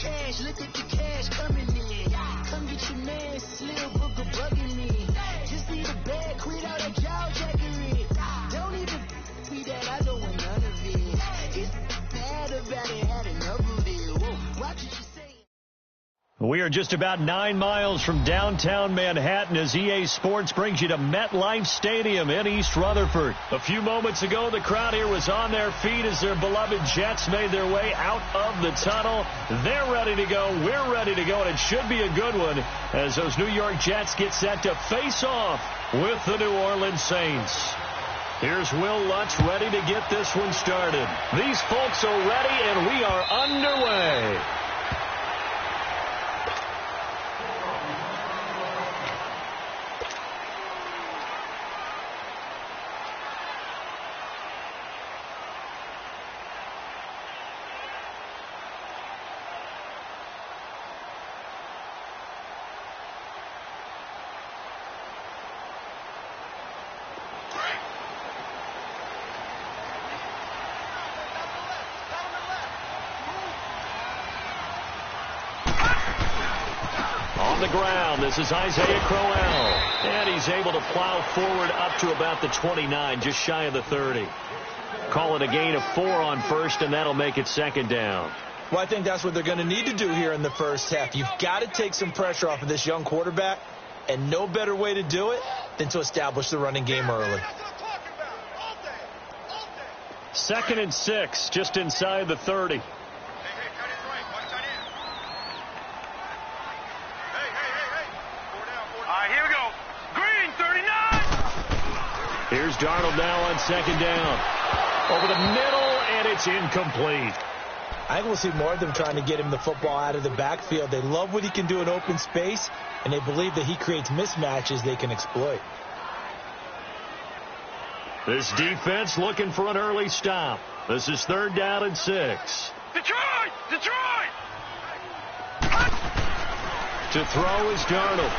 cash, look at the cash coming in. Come get your man, Slim Booker bugging me. Just need a bag, quit all that jaw jackery. Don't even be that, I don't want none of it. It's bad about it, had enough of it. Whoa, watch what you say. We are just about 9 miles from downtown Manhattan as EA Sports brings you to MetLife Stadium in East Rutherford. A few moments ago, the crowd here was on their feet as their beloved Jets made their way out of the tunnel. They're ready to go. We're ready to go, and it should be a good one as those New York Jets get set to face off with the New Orleans Saints. Here's Will Lutz ready to get this one started. These folks are ready, and we are underway. On the ground, this is Isaiah Crowell, and he's able to plow forward up to about the 29, just shy of the 30. Call it a gain of 4 on first, and that'll make it second down. Well, I think that's what they're going to need to do here in the first half. You've got to take some pressure off of this young quarterback, and no better way to do it than to establish the running game early. 2nd and 6, just inside the 30. Here's Darnold now on second down. Over the middle, and it's incomplete. I think we'll see more of them trying to get him the football out of the backfield. They love what he can do in open space, and they believe that he creates mismatches they can exploit. This defense looking for an early stop. This is 3rd down and 6. Detroit! Detroit! To throw is Darnold.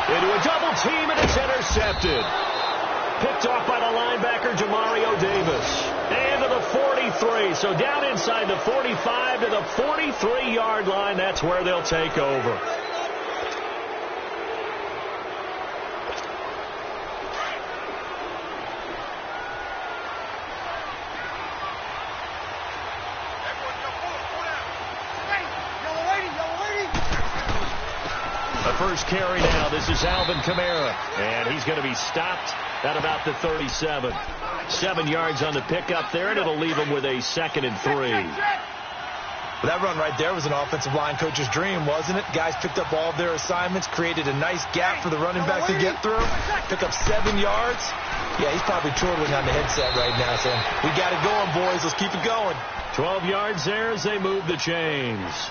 Into a double team, and it's intercepted. Picked off by the linebacker, Jamario Davis. And to the 43. So down inside the 45 to the 43-yard line. That's where they'll take over. The first carry now. This is Alvin Kamara. And he's going to be stopped at about the 37. 7 yards on the pickup there, and it'll leave him with a 2nd and 3. Well, that run right there was an offensive line coach's dream, wasn't it? Guys picked up all of their assignments, created a nice gap for the running back to get through, pick up 7 yards. Yeah, he's probably chortling on the headset right now saying, we got it going, boys. Let's keep it going. 12 yards there as they move the chains.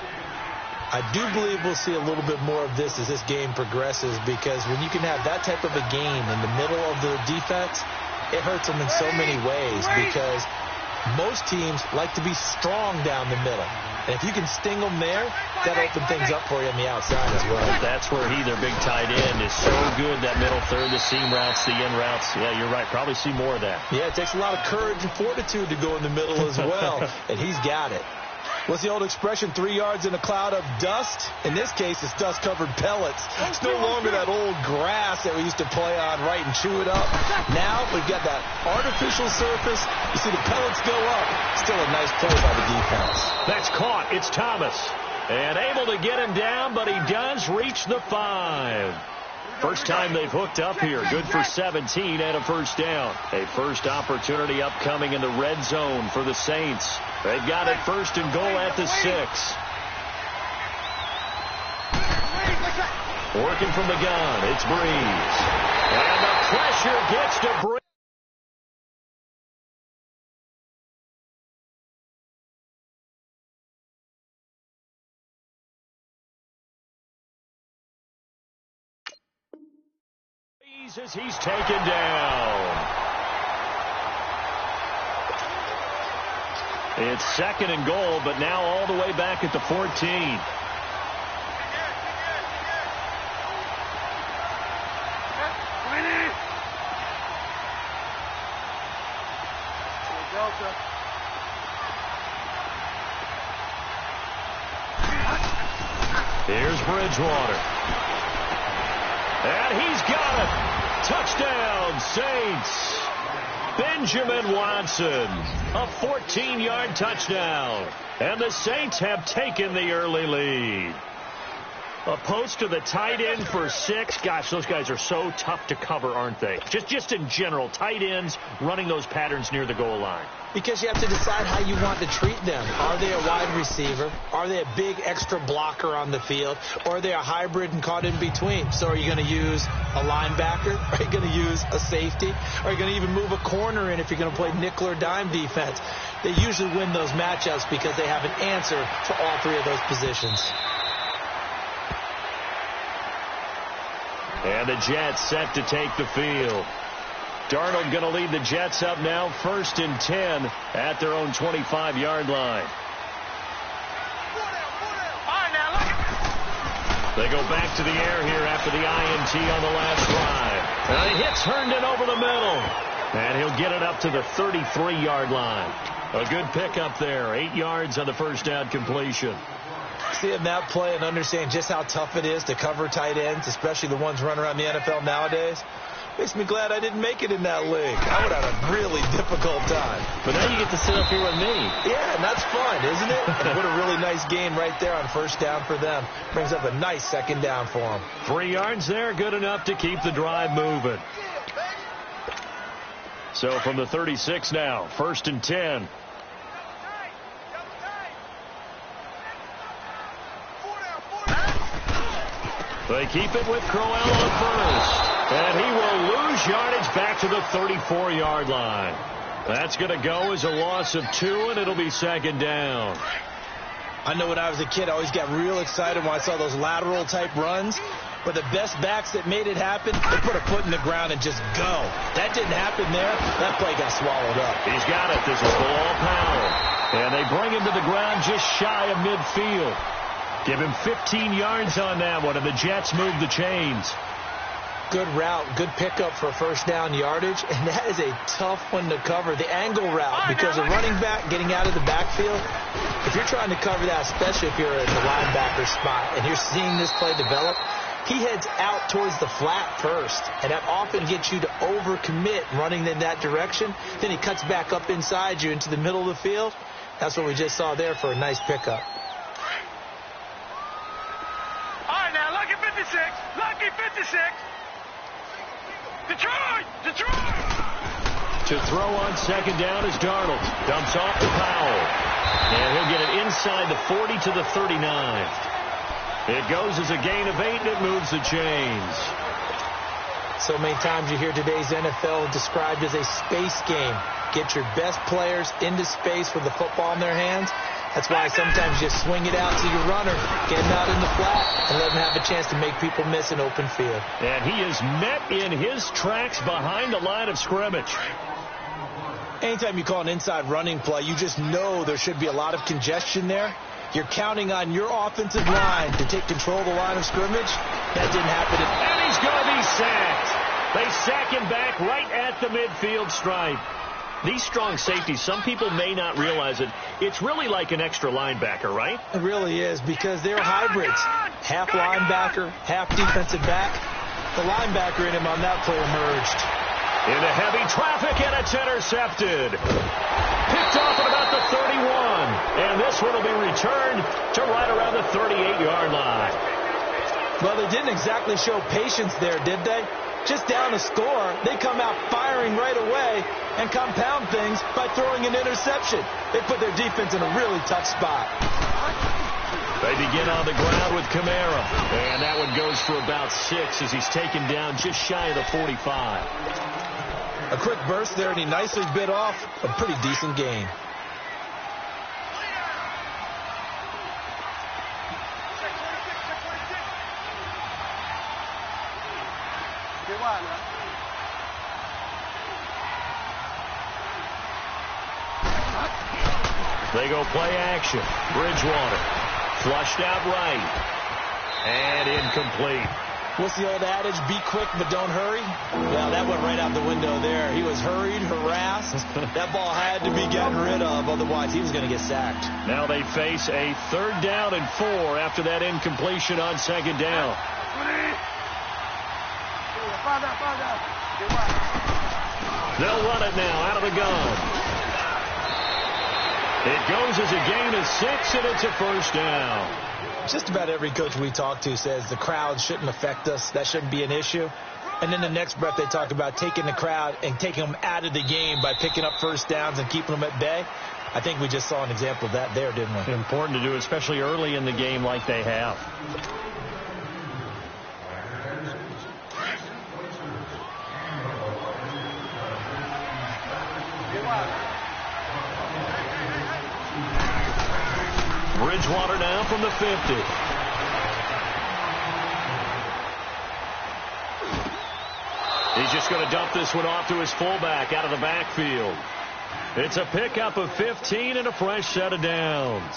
I do believe we'll see a little bit more of this as this game progresses, because when you can have that type of a game in the middle of the defense, it hurts them in so many ways, because most teams like to be strong down the middle. And if you can sting them there, that'll open things up for you on the outside as well. That's where their big tight end, is so good, that middle third, the seam routes, the in routes. Yeah, you're right. Probably see more of that. Yeah, it takes a lot of courage and fortitude to go in the middle as well, and he's got it. What's the old expression, 3 yards in a cloud of dust? In this case, it's dust-covered pellets. It's no longer that old grass that we used to play on, right, and chew it up. Now we've got that artificial surface. You see the pellets go up. Still a nice play by the defense. That's caught. It's Thomas. And able to get him down, but he does reach the 5. First time they've hooked up here. Good for 17 and a first down. A first opportunity upcoming in the red zone for the Saints. They've got it 1st and goal at the 6. Working from the gun, it's Breeze. And the pressure gets to Breeze. As he's taken down. It's 2nd and goal, but now all the way back at the 14. Here's Bridgewater. And he's got it. Touchdown, Saints. Benjamin Watson, a 14-yard touchdown. And the Saints have taken the early lead. A post to the tight end for 6. Gosh, those guys are so tough to cover, aren't they? Just in general, tight ends running those patterns near the goal line. Because you have to decide how you want to treat them. Are they a wide receiver? Are they a big extra blocker on the field? Or are they a hybrid and caught in between? So are you going to use a linebacker? Are you going to use a safety? Are you going to even move a corner in if you're going to play nickel or dime defense? They usually win those matchups because they have an answer to all 3 of those positions. And the Jets set to take the field. Darnold going to lead the Jets up now, 1st and 10 at their own 25-yard line. They go back to the air here after the INT on the last drive. And he hits Herndon over the middle. And he'll get it up to the 33-yard line. A good pickup there, 8 yards on the first down completion. Seeing that play and understand just how tough it is to cover tight ends, especially the ones running around the NFL nowadays, makes me glad I didn't make it in that league. I would have had a really difficult time. But now you get to sit up here with me. Yeah, and that's fun, isn't it? And what a really nice game right there on first down for them. Brings up a nice second down for them. 3 yards there, good enough to keep the drive moving. So from the 36 now, 1st and 10. They keep it with Crowell on first. And he will lose yardage back to the 34-yard line. That's going to go as a loss of 2, and it'll be second down. I know when I was a kid, I always got real excited when I saw those lateral-type runs. But the best backs that made it happen, they put a foot in the ground and just go. That didn't happen there. That play got swallowed up. He's got it. This is Bilal Powell. And they bring him to the ground just shy of midfield. Give him 15 yards on that one, and the Jets move the chains. Good route, good pickup for first down yardage, and that is a tough one to cover, the angle route, because a running back getting out of the backfield, if you're trying to cover that, especially if you're in the linebacker spot, and you're seeing this play develop, he heads out towards the flat first, and that often gets you to overcommit running in that direction. Then he cuts back up inside you into the middle of the field. That's what we just saw there for a nice pickup. All right, now, lucky 56. Lucky 56. Detroit! Detroit! To throw on second down is Darnold. Dumps off to Powell. And he'll get it inside the 40 to the 39. It goes as a gain of 8, and it moves the chains. So many times you hear today's NFL described as a space game. Get your best players into space with the football in their hands. That's why sometimes you swing it out to your runner, get him out in the flat, and let him have a chance to make people miss an open field. And he is met in his tracks behind the line of scrimmage. Anytime you call an inside running play, you just know there should be a lot of congestion there. You're counting on your offensive line to take control of the line of scrimmage. That didn't happen. And he's going to be sacked. They sack him back right at the midfield stripe. These strong safeties, some people may not realize it. It's really like an extra linebacker, right? It really is, because they're hybrids. Half linebacker, half defensive back. The linebacker in him on that play emerged. Into heavy traffic, and it's intercepted. Picked off at about the 31. And this one will be returned to right around the 38-yard line. Well, they didn't exactly show patience there, did they? Just down a score, they come out firing right away and compound things by throwing an interception. They put their defense in a really tough spot. They begin on the ground with Kamara. And that one goes for about 6 as he's taken down just shy of the 45. A quick burst there, and he nicely bit off a pretty decent gain. They go play action. Bridgewater flushed out right. And incomplete. What's the old adage? Be quick, but don't hurry. Well, that went right out the window there. He was hurried, harassed. That ball had to be gotten rid of, otherwise he was going to get sacked. Now they face a 3rd down and 4 after that incompletion on 2nd down. They'll run it now out of the gun. It goes as a gain of 6, and it's a 1st down. Just about every coach we talk to says the crowd shouldn't affect us. That shouldn't be an issue. And then the next breath they talk about taking the crowd and taking them out of the game by picking up 1st downs and keeping them at bay. I think we just saw an example of that there, didn't we? Important to do, especially early in the game like they have. Bridgewater now from the 50. He's just going to dump this one off to his fullback out of the backfield. It's a pickup of 15 and a fresh set of downs.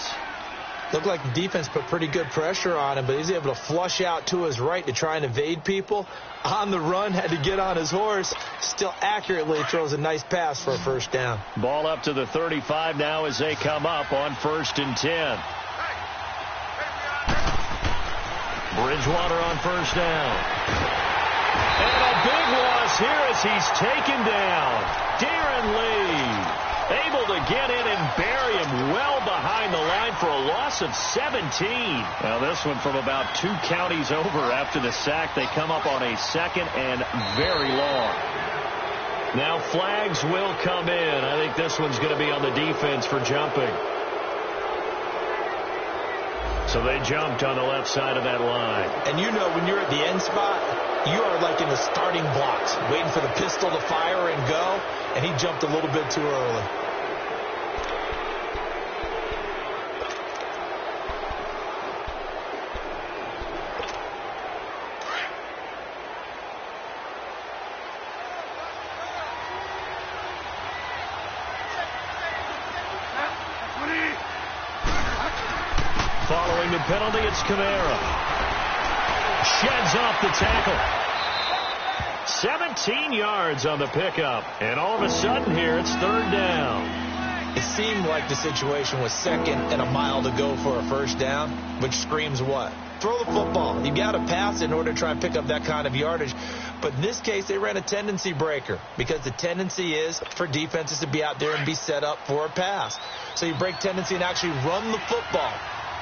Looked like the defense put pretty good pressure on him, but he's able to flush out to his right to try and evade people. On the run, had to get on his horse. Still accurately throws a nice pass for a 1st down. Ball up to the 35 now as they come up on 1st and 10. Bridgewater on 1st down. And a big loss here as he's taken down. Darren Lee able to get in and bury him well behind the line for a loss of 17. Now this one from about 2 counties over after the sack. They come up on a 2nd and very long. Now flags will come in. I think this one's going to be on the defense for jumping. So they jumped on the left side of that line. And you know when you're at the end spot, you are like in the starting blocks, waiting for the pistol to fire and go, and he jumped a little bit too early. Following the penalty, it's Kamara. Sheds off the tackle. 17 yards on the pickup. And all of a sudden here, it's 3rd down. It seemed like the situation was 2nd and a mile to go for a 1st down, which screams what? Throw the football. You got to pass in order to try and pick up that kind of yardage. But in this case, they ran a tendency breaker because the tendency is for defenses to be out there and be set up for a pass. So you break tendency and actually run the football.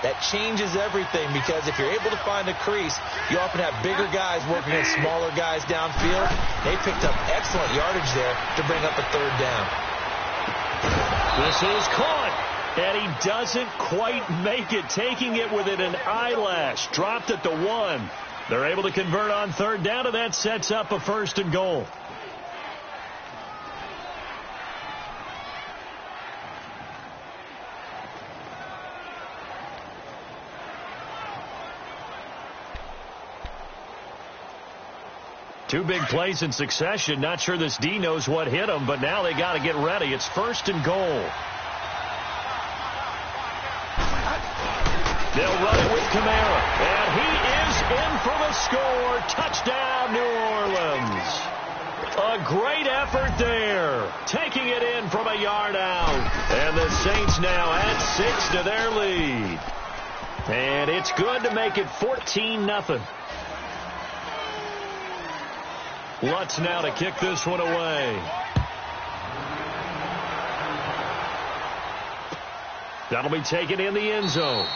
That changes everything because if you're able to find a crease, you often have bigger guys working against smaller guys downfield. They picked up excellent yardage there to bring up a 3rd down. This is caught, and he doesn't quite make it, taking it within an eyelash. Dropped at the 1. They're able to convert on 3rd down, and that sets up a 1st and goal. Two big plays in succession. Not sure this D knows what hit him, but now they got to get ready. It's 1st and goal. They'll run it with Kamara. And he is in for the score. Touchdown, New Orleans. A great effort there. Taking it in from a yard out. And the Saints now add 6 to their lead. And it's good to make it 14-0. Lutz now to kick this one away. That'll be taken in the end zone.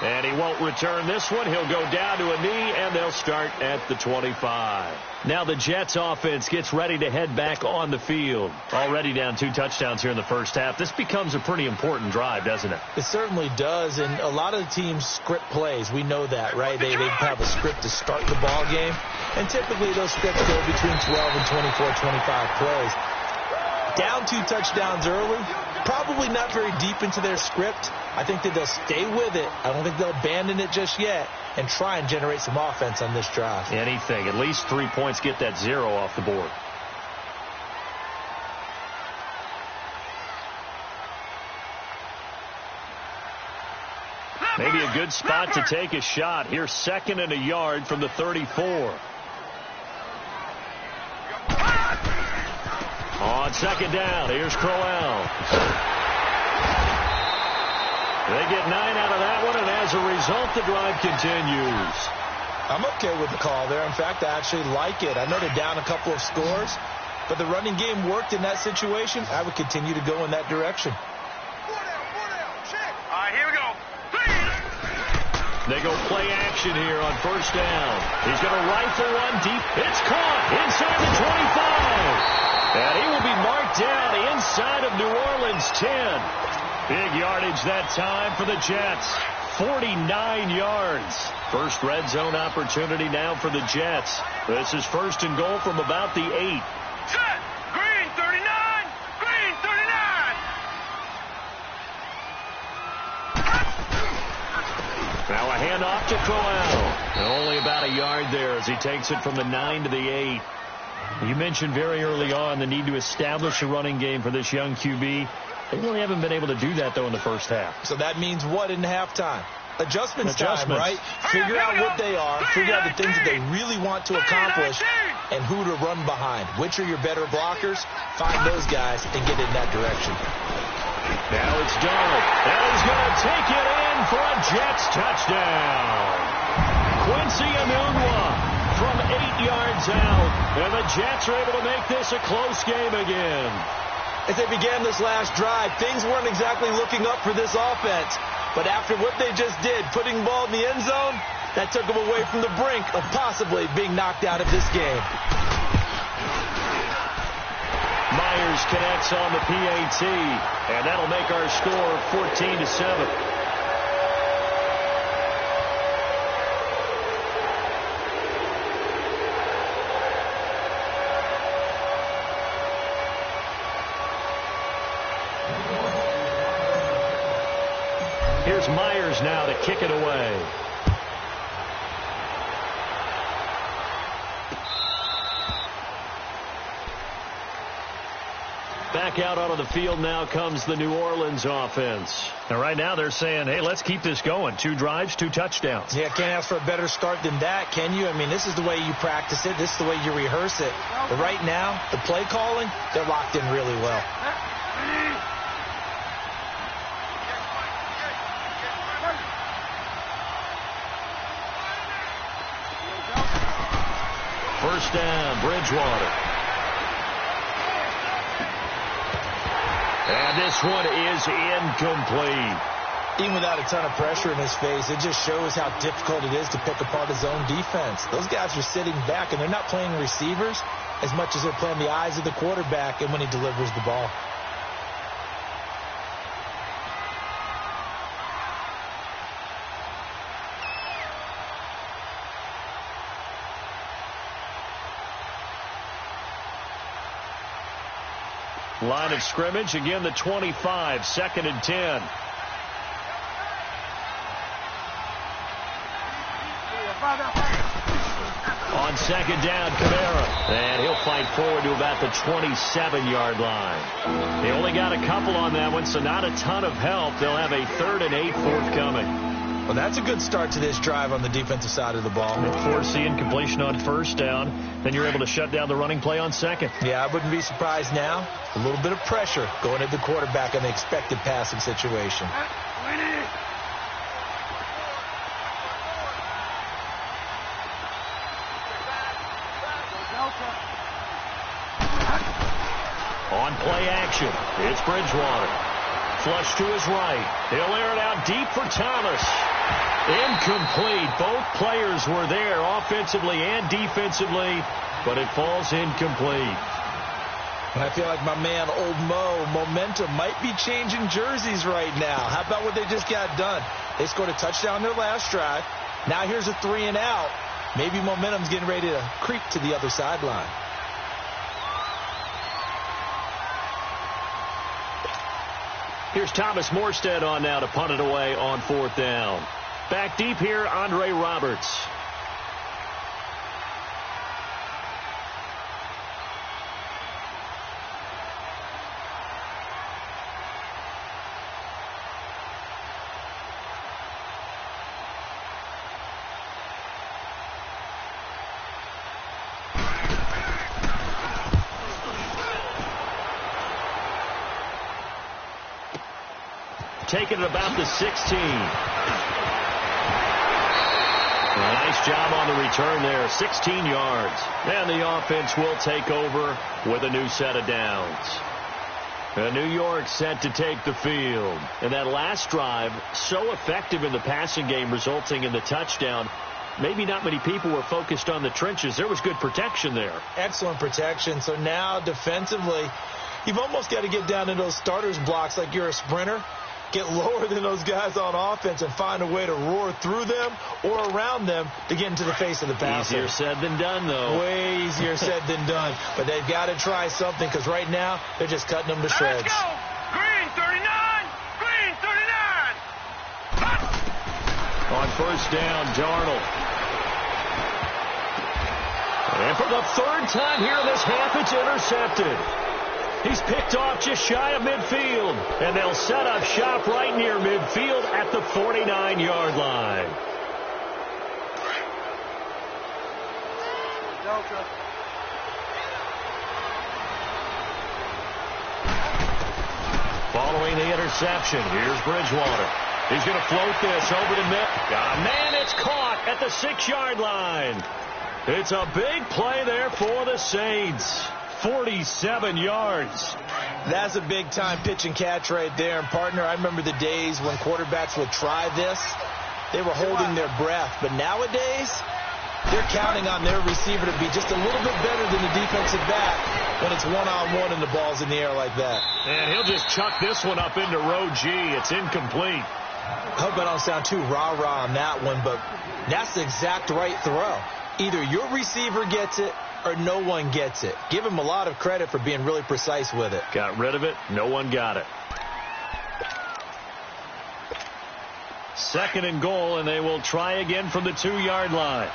And he won't return this one. He'll go down to a knee, and they'll start at the 25. Now the Jets offense gets ready to head back on the field. Already down 2 touchdowns here in the first half. This becomes a pretty important drive, doesn't it? It certainly does, and a lot of the teams script plays. We know that, right? They have a script to start the ball game, and typically those scripts go between 12 and 24, 25 plays. Down 2 touchdowns early, probably not very deep into their script. I think that they'll stay with it. I don't think they'll abandon it just yet and try and generate some offense on this drive. Anything. At least 3 points, get that 0 off the board. Maybe a good spot to take a shot. Here's 2nd and a yard from the 34. On 2nd down, here's Crowell. They get 9 out of that one, and as a result, the drive continues. I'm okay with the call there. In fact, I actually like it. I know they're down a couple of scores, but the running game worked in that situation. I would continue to go in that direction. All right, here we go. They go play action here on 1st down. He's going to rifle one deep. It's caught inside the 25. And he will be marked down inside of New Orleans 10. Big yardage that time for the Jets. 49 yards. First red zone opportunity now for the Jets. This is 1st and goal from about the 8. Set. Green 39. Green 39. Now a handoff to Crowell. And only about a yard there as he takes it from the 9 to the 8. You mentioned very early on the need to establish a running game for this young QB. They really haven't been able to do that, though, in the first half. So that means what in halftime? Adjustments time, right? Figure out what they are, figure out the things that they really want to accomplish, and who to run behind. Which are your better blockers? Find those guys and get in that direction. Now it's Donald. And he's going to take it in for a Jets touchdown. Quincy Enunwa from 8 yards out. And the Jets are able to make this a close game again. As they began this last drive, things weren't exactly looking up for this offense. But after what they just did, putting the ball in the end zone, that took them away from the brink of possibly being knocked out of this game. Myers connects on the PAT, and that'll make our score 14-7. Here's Myers now to kick it away. Back out onto the field now comes the New Orleans offense. And right now they're saying, hey, let's keep this going. 2 drives, 2 touchdowns. Yeah, can't ask for a better start than that, can you? I mean, this is the way you practice it. This is the way you rehearse it. But right now, the play calling, they're locked in really well. First down, Bridgewater. And this one is incomplete. Even without a ton of pressure in his face, it just shows how difficult it is to pick apart his own defense. Those guys are sitting back, and they're not playing receivers as much as they're playing the eyes of the quarterback and when he delivers the ball. Line of scrimmage, again the 25, 2nd and 10. On 2nd down, Kamara. And he'll fight forward to about the 27-yard line. They only got a couple on that one, so not a ton of help. They'll have a 3rd and 8 forthcoming. Well, that's a good start to this drive on the defensive side of the ball. Force the incompletion on 1st down. Then you're able to shut down the running play on 2nd. Yeah, I wouldn't be surprised now. A little bit of pressure going at the quarterback in the expected passing situation. On play action, it's Bridgewater. Flush to his right. He'll air it out deep for Thomas. Incomplete. Both players were there offensively and defensively, but it falls incomplete. And I feel like my man, Old Mo, momentum might be changing jerseys right now. How about what they just got done? They scored a touchdown their last drive. Now here's a 3 and out. Maybe momentum's getting ready to creep to the other sideline. Here's Thomas Morstead on now to punt it away on 4th down. Back deep here, Andre Roberts. taken at about the 16. A nice job on the return there, 16 yards. And the offense will take over with a new set of downs. New York set to take the field. And that last drive, so effective in the passing game, resulting in the touchdown. Maybe not many people were focused on the trenches. There was good protection there. Excellent protection. So now defensively, you've almost got to get down in those starters blocks like you're a sprinter. Get lower than those guys on offense and find a way to roar through them or around them to get into the face of the passer. Easier said than done, though. Way easier said than done. But they've got to try something because right now they're just cutting them to shreds. Let's go! Green 39! Green 39! On first down, Darnold. And for the third time here in this half, it's intercepted. He's picked off just shy of midfield. And they'll set up shop right near midfield at the 49-yard line. Following the interception, here's Bridgewater. He's going to float this over to mid. Got a man, it's caught at the 6-yard line. It's a big play there for the Saints. 47 yards. That's a big-time pitch and catch right there. And, partner, I remember the days when quarterbacks would try this. They were holding their breath. But nowadays, they're counting on their receiver to be just a little bit better than the defensive back when it's one-on-one and the ball's in the air like that. And he'll just chuck this one up into row G. It's incomplete. I hope I don't sound too rah-rah on that one, but that's the exact right throw. Either your receiver gets it or no one gets it. Give him a lot of credit for being really precise with it. Got rid of it. No one got it. 2nd and goal, and they will try again from the 2-yard line.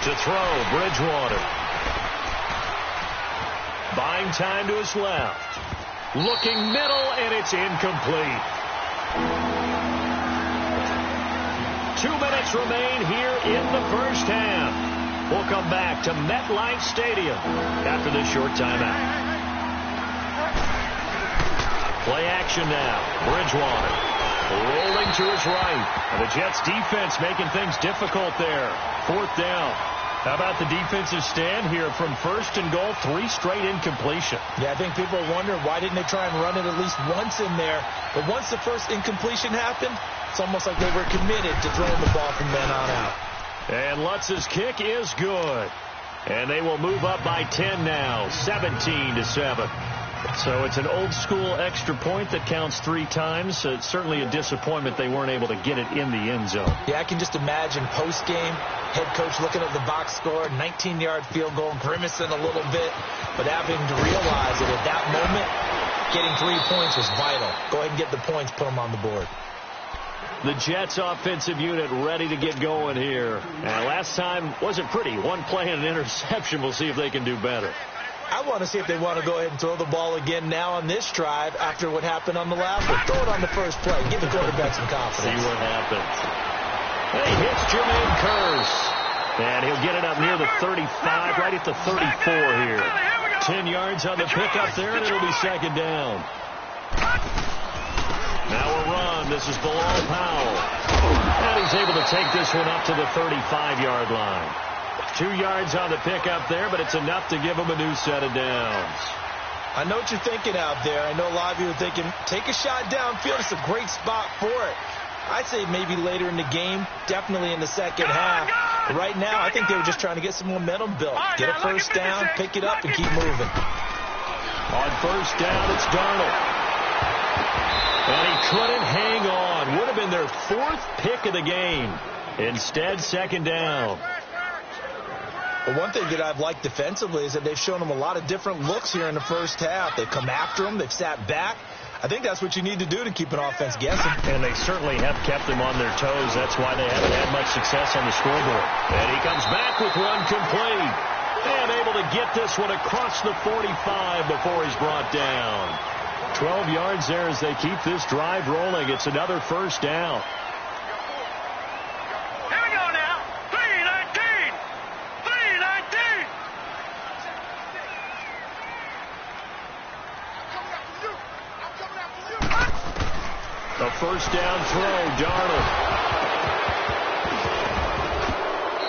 To throw, Bridgewater. Buying time to his left. Looking middle, and it's incomplete. 2 minutes remain here in the first half. We'll come back to MetLife Stadium after this short timeout. Play action now. Bridgewater rolling to his right. And the Jets defense making things difficult there. 4th down. How about the defensive stand here from 1st and goal, 3 straight incompletion? Yeah, I think people are wondering why didn't they try and run it at least once in there. But once the first incompletion happened, it's almost like they were committed to throwing the ball from then on out. And Lutz's kick is good. And they will move up by 10 now, 17-7. So it's an old-school extra point that counts 3 times. It's certainly a disappointment they weren't able to get it in the end zone. Yeah, I can just imagine post-game, head coach looking at the box score, 19-yard field goal, grimacing a little bit, but having to realize that at that moment, getting 3 points was vital. Go ahead and get the points, put them on the board. The Jets offensive unit ready to get going here. And last time wasn't pretty. 1 play and an interception. We'll see if they can do better. I want to see if they want to go ahead and throw the ball again now on this drive after what happened on the last one. Throw it on the first play. Give the quarterback some confidence. See what happens. And he hits Jermaine Kearse. And he'll get it up near the 35, right at the 34 here. 10 yards on the pickup there, and it'll be 2nd down. Now a run. This is Bilal Powell. And he's able to take this one up to the 35-yard line. 2 yards on the pickup there, but it's enough to give him a new set of downs. I know what you're thinking out there. I know a lot of you are thinking, take a shot downfield. It's a great spot for it. I'd say maybe later in the game, definitely in the second half. But right now, I think they were just trying to get some momentum built. Get a first down, pick it up, and keep moving. On first down, it's Darnold. And he couldn't hang on. Would have been their 4th pick of the game. Instead, 2nd down. But one thing that I've liked defensively is that they've shown them a lot of different looks here in the first half. They've come after them. They've sat back. I think that's what you need to do to keep an offense guessing. And they certainly have kept them on their toes. That's why they haven't had much success on the scoreboard. And he comes back with one complete. And able to get this one across the 45 before he's brought down. 12 yards there as they keep this drive rolling. It's another first down. Here we go now. 3-19. 3-19. first down throw. Darnold.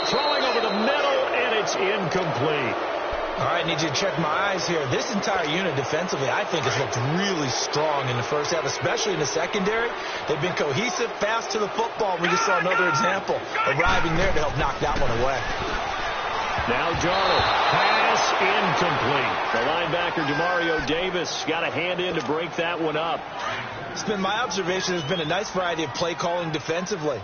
Throwing over the middle, and it's incomplete. All right, I need you to check my eyes here. This entire unit defensively, I think, has looked really strong in the first half, especially in the secondary. They've been cohesive, fast to the football. We just saw another example arriving there to help knock that one away. Now Darnold. Pass incomplete. The linebacker, Demario Davis, got a hand in to break that one up. It's been my observation there's been a nice variety of play calling defensively.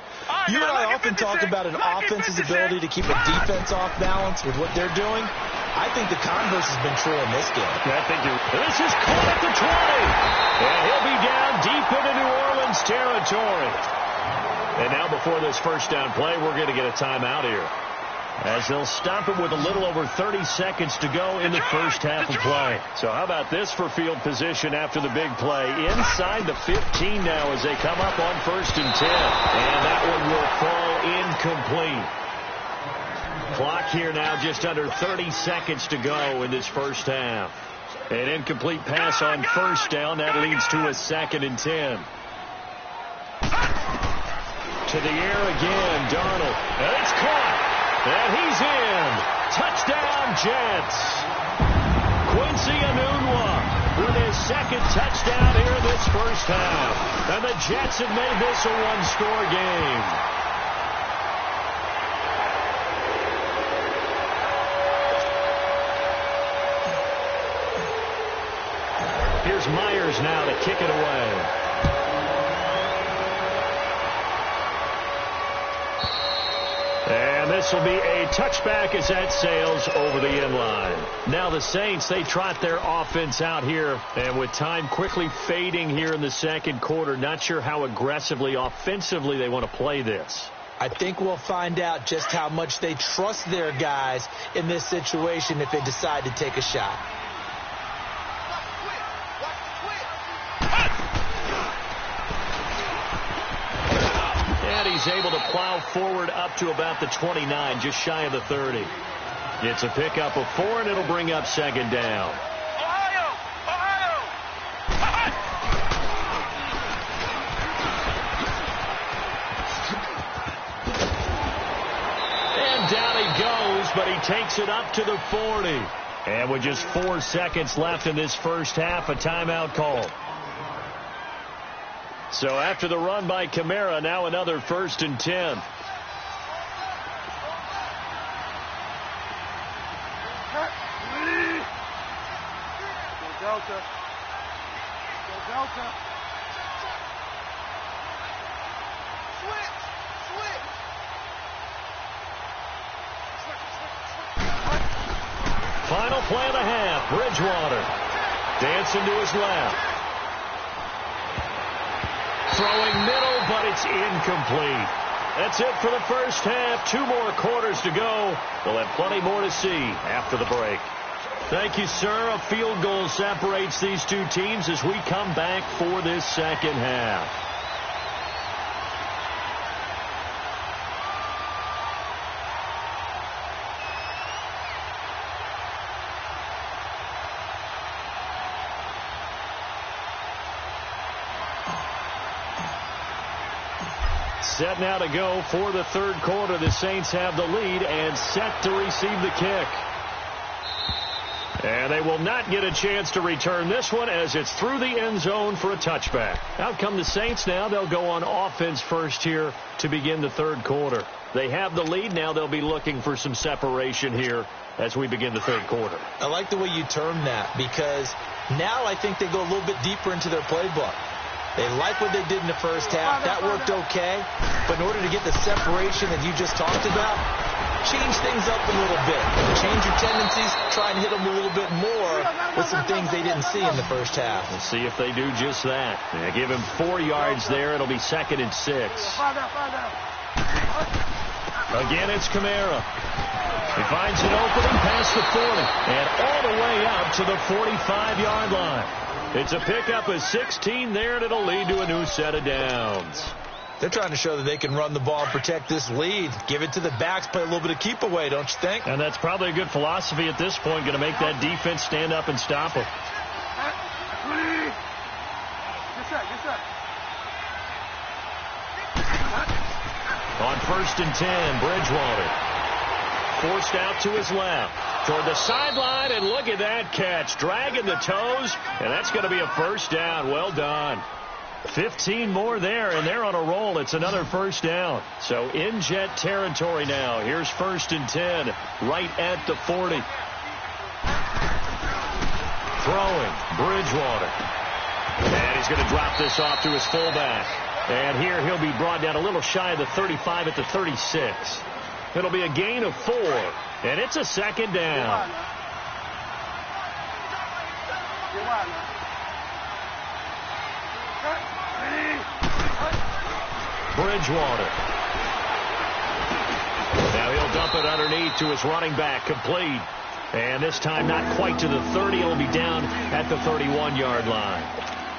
You and I often talk about an offense's ability to keep a defense off balance with what they're doing. I think the converse has been true in this game. I think this is caught at the 20. And he'll be down deep into New Orleans territory. And now before this first down play, we're going to get a timeout here, as they'll stop it with a little over 30 seconds to go in the first half of play. So how about this for field position after the big play? Inside the 15 now as they come up on 1st and 10. And that one will fall incomplete. Clock here now just under 30 seconds to go in this first half. An incomplete pass on first down. That leads to a 2nd and 10. To the air again, Darnold. And it's caught. And he's in. Touchdown, Jets. Quincy Enunwa with his 2nd touchdown here in this first half. And the Jets have made this a one-score game. Here's Myers now to kick it away. And this will be a touchback as that sails over the end line. Now the Saints, they trot their offense out here. And with time quickly fading here in the second quarter, not sure how aggressively, offensively they want to play this. I think we'll find out just how much they trust their guys in this situation if they decide to take a shot. He's able to plow forward up to about the 29, just shy of the 30. It's a pickup of 4, and it'll bring up 2nd down. Ohio! And down he goes, but he takes it up to the 40. And with just 4 seconds left in this first half, a timeout called. So after the run by Kamara, now another 1st and 10. Go Delta. Go Delta. Switch. Final play of the half. Bridgewater dancing to his left. Throwing middle, but it's incomplete. That's it for the first half. 2 more quarters to go. We'll have plenty more to see after the break. Thank you, sir. A field goal separates these two teams as we come back for this second half. Set now to go for the third quarter. The Saints have the lead and set to receive the kick. And they will not get a chance to return this one as it's through the end zone for a touchback. Out come the Saints now. They'll go on offense first here to begin the third quarter. They have the lead. Now they'll be looking for some separation here as we begin the third quarter. I like the way you term that, because now I think they go a little bit deeper into their playbook. They like what they did in the first half. That worked okay. But in order to get the separation that you just talked about, change things up a little bit. Change your tendencies. Try and hit them a little bit more with some things they didn't see in the first half. We'll see if they do just that. They give him 4 yards there. It'll be 2nd and 6. Again, it's Kamara. He finds an opening past the 40 and all the way up to the 45-yard line. It's a pickup of 16 there, and it'll lead to a new set of downs. They're trying to show that they can run the ball and protect this lead. Give it to the backs, play a little bit of keep away, don't you think? And that's probably a good philosophy at this point, going to make that defense stand up and stop them. Get set. On 1st and 10, Bridgewater. Forced out to his left. Toward the sideline, and look at that catch. Dragging the toes, and that's going to be a first down. Well done. 15 more there, and they're on a roll. It's another first down. So in Jet territory now. Here's 1st and 10, right at the 40. Throwing, Bridgewater. And he's going to drop this off to his fullback. And here he'll be brought down a little shy of the 35 at the 36. It'll be a gain of 4, and it's a second down. Bridgewater. Now he'll dump it underneath to his running back, complete. And this time not quite to the 30. It'll be down at the 31-yard line.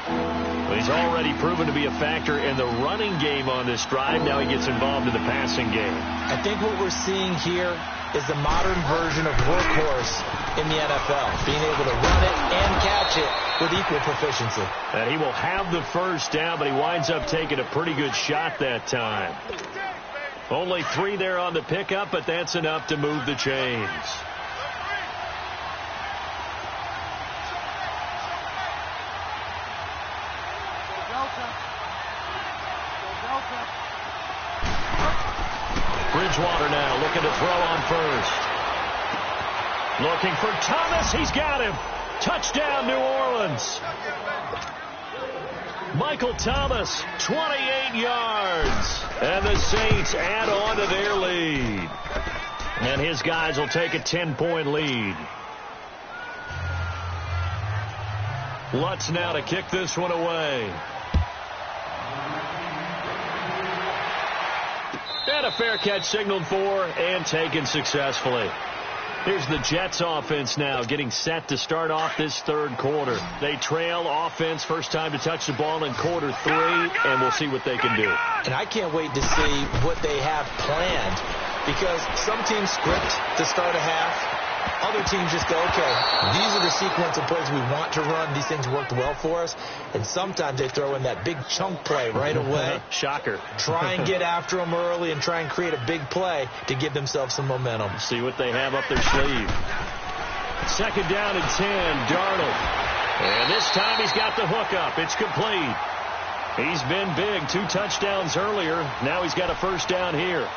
Well, he's already proven to be a factor in the running game on this drive. Now he gets involved in the passing game. I think what we're seeing here is the modern version of workhorse in the NFL, being able to run it and catch it with equal proficiency. And he will have the first down, but he winds up taking a pretty good shot that time. Only 3 there on the pickup, but that's enough to move the chains. Bridgewater now looking to throw on 1st. Looking for Thomas. He's got him. Touchdown, New Orleans. Michael Thomas, 28 yards. And the Saints add on to their lead. And his guys will take a 10-point lead. Lutz now to kick this one away. And a fair catch signaled for and taken successfully. Here's the Jets offense now getting set to start off this 3rd quarter. They trail offense, first time to touch the ball in quarter 3, and we'll see what they can do. And I can't wait to see what they have planned, because some teams script to start a half. Other teams just go, okay, these are the sequence of plays we want to run. These things worked well for us. And sometimes they throw in that big chunk play right away. Shocker. Try and get after them early and try and create a big play to give themselves some momentum. See what they have up their sleeve. 2nd down and 10, Darnold. And this time he's got the hook up. It's complete. He's been big. 2 touchdowns earlier. Now he's got a first down here.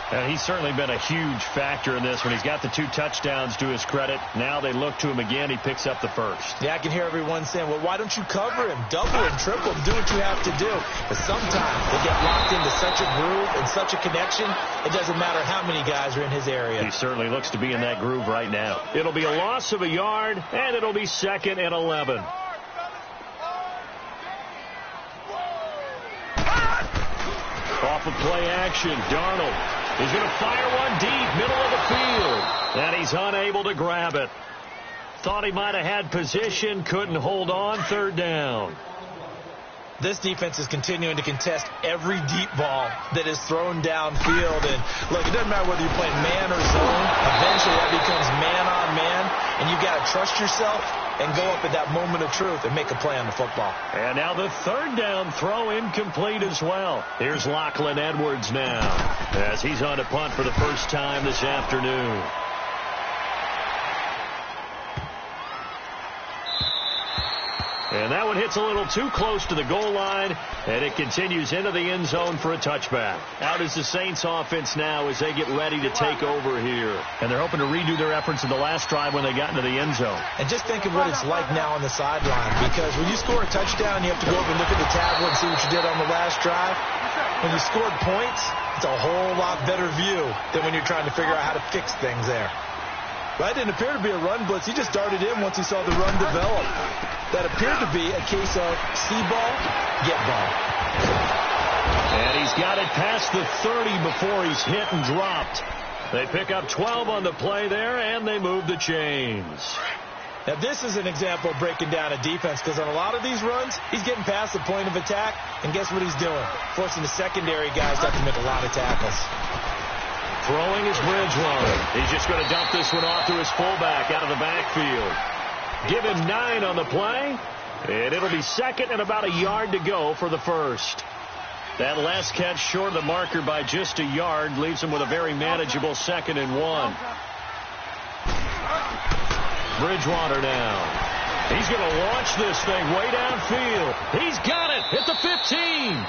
And he's certainly been a huge factor in this when he's got the 2 touchdowns to his credit. Now they look to him again. He picks up the first. Yeah, I can hear everyone saying, well, why don't you cover him? Double him, triple him, do what you have to do. But sometimes they get locked into such a groove and such a connection, it doesn't matter how many guys are in his area. He certainly looks to be in that groove right now. It'll be a loss of a yard, and it'll be 2nd and 11. Off of play action, Darnold. He's going to fire one deep, middle of the field. And he's unable to grab it. Thought he might have had position, couldn't hold on, 3rd down. This defense is continuing to contest every deep ball that is thrown downfield. And, look, it doesn't matter whether you're playing man or zone. Eventually that becomes man-on-man, and you've got to trust yourself and go up at that moment of truth and make a play on the football. And now the 3rd down throw incomplete as well. Here's Lachlan Edwards now as he's on a punt for the first time this afternoon. And that one hits a little too close to the goal line, and it continues into the end zone for a touchback. Out is the Saints offense now as they get ready to take over here. And they're hoping to redo their efforts in the last drive when they got into the end zone. And just think of what it's like now on the sideline, because when you score a touchdown, you have to go over and look at the tablet and see what you did on the last drive. When you scored points, it's a whole lot better view than when you're trying to figure out how to fix things there. That didn't appear to be a run blitz. He just darted in once he saw the run develop. That appeared to be a case of see ball, get ball. And he's got it past the 30 before he's hit and dropped. They pick up 12 on the play there, and they move the chains. Now, this is an example of breaking down a defense, because on a lot of these runs, he's getting past the point of attack, and guess what he's doing? Forcing the secondary guys to have to make a lot of tackles. Throwing is Bridgewater. He's just going to dump this one off to his fullback out of the backfield. Give him 9 on the play, and it'll be 2nd and about a yard to go for the first. That last catch short of the marker by just a yard leaves him with a very manageable 2nd and 1. Bridgewater now. He's going to launch this thing way downfield. He's got it at the 15.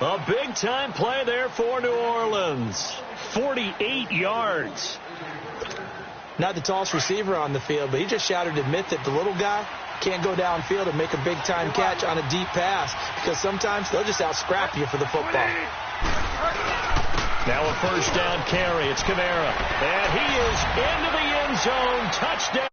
A big-time play there for New Orleans. 48 yards. Not the tallest receiver on the field, but he just shouted to admit that the little guy can't go downfield and make a big-time catch on a deep pass, because sometimes they'll just out-scrap you for the football. Now a first down carry. It's Kamara. And he is into the end zone. Touchdown.